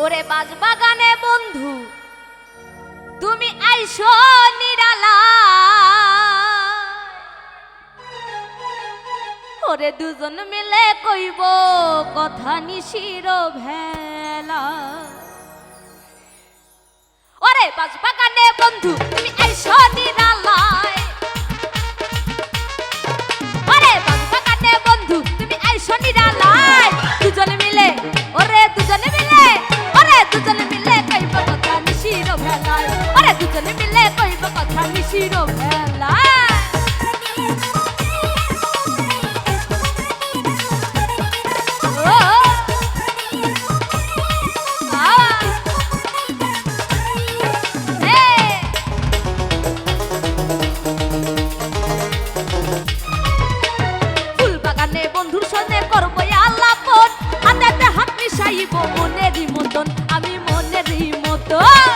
ওরে বাজবাগানে বন্ধু তুমি আইসো নিরালা, ওরে দুজন মিলে কইব কথা নিশির ভেলা। ওরে বাজবাগানে বন্ধু তুমি আইসো নিরালায়, ওরে বাজবাগানে বন্ধু তুমি আইসো নিরালায়, দুজন মিলে ওরে দুজন মিলে ওরে দুজন মিলে কইব কথা নিশির ভেলায়, ওরে দুজন মিলে কইব কথা নিশির ভেলায়। বন্ধুর সঙ্গে করবো আলাপন, হাতে হাত মিশাইব মনেরই মতন, আমি মনেরই মতন।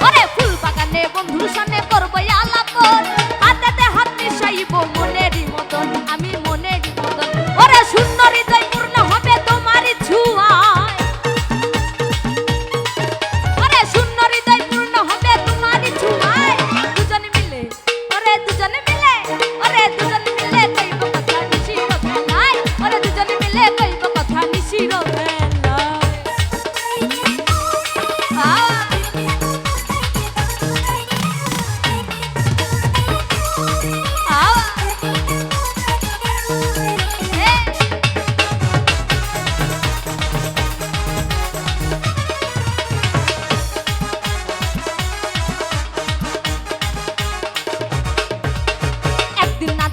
ওরে ফুল বাগানে বন্ধুর সঙ্গে করবো আলাপন, হাতে হাত মিশাইব মনেরই মতন, আমি মনেরই মতন। ওরে শূন্য হৃদয় পূর্ণ হবে তোমারই ছোঁয়ায়, ওরে শূন্য হৃদয় পূর্ণ হবে তোমারই ছোঁয়ায়, দুজন মিলে ওরে দুজন মিলে ওরে দুজন মিলে কইব কথা নিশির ভেলায়, ওরে দুজন মিলে কইব কথা নিশির ভেলায়।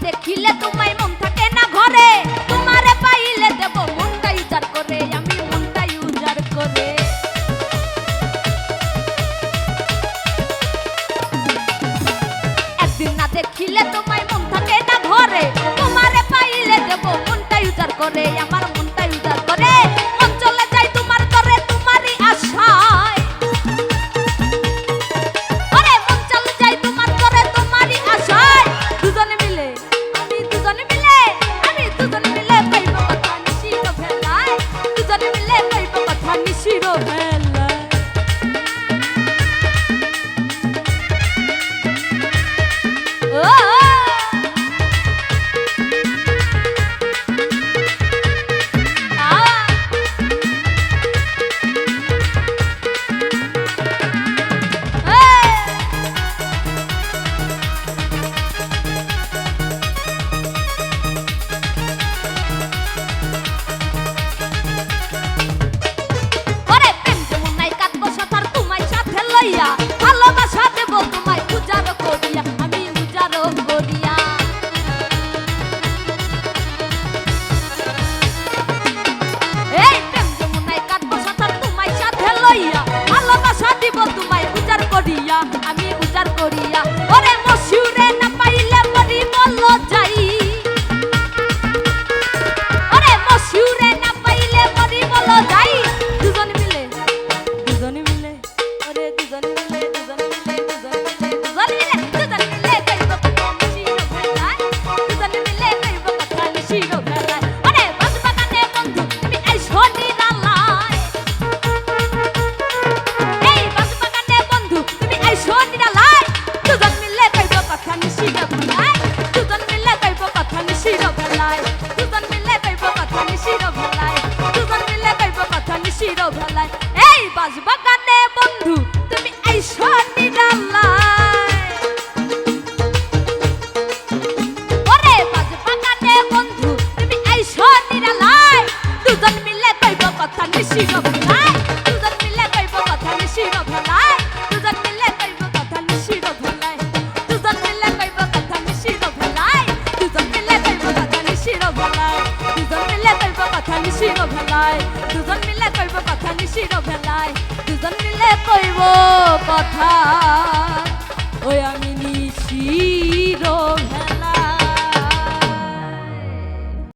দেখিলে তোমায় মন থাকে না ঘরে, তোমারে পাইলে দেব মনটাই উজাড় করে, আমি মনটাই উজাড় করে। একদিন না দেখিলে তোমায় মন থাকে না ঘরে, তোমারে পাইলে দেব মনটাই উজাড় করে, আমার মনটাই উজাড় করে। মন চলে যায় তোমার করে তোমারই আশায়, ওরে মন চলে যায় তোমার করে তোমারই আশায়, দুজন মিলে দুজন মিলে কইব কথা নিশির ভেলায়, দুজন মিলে কইব কথা নিশির ভেলায়। ভালোবাসা দেব তোমায় উজাড় করিয়া, আমি উজাড় করিয়া। এই প্রেম যমুনায় কাটবো সাঁতার তোমায় সাথে লইয়া, ভালোবাসা দিব তোমায় উজাড় করিয়া, আমি উজাড় করিয়া। ওরে মশিউরে না পাইলে মরি বল যাই, ওরে মশিউরে না পাইলে মরি বল যাই, দুজন মিলে ওরে দুজন মিলে ভেলায়। এই বাজবাগানে বন্ধু তুমি আইসো নিরালায়, ওরে বাজবাগানে বন্ধু তুমি আইসো নিরালায়, দুজন মিলে কইব কথা নিশির ভেলায়, দুজন মিলে কইব কথা নিশির ভেলায়, দুজন মিলে কইব কথা নিশির ভেলায়, দুজন মিলে কইব কথা নিশির ভেলায়, দুজন মিলে কইব কথা নিশির ভেলায়, দুজন মিলে কইব কথা নিশির ভেলায়, দুজন মিলে কইব কথা নিশির ভেলায়, দুজন মিলে কইব কথা ওই আমি নিশি।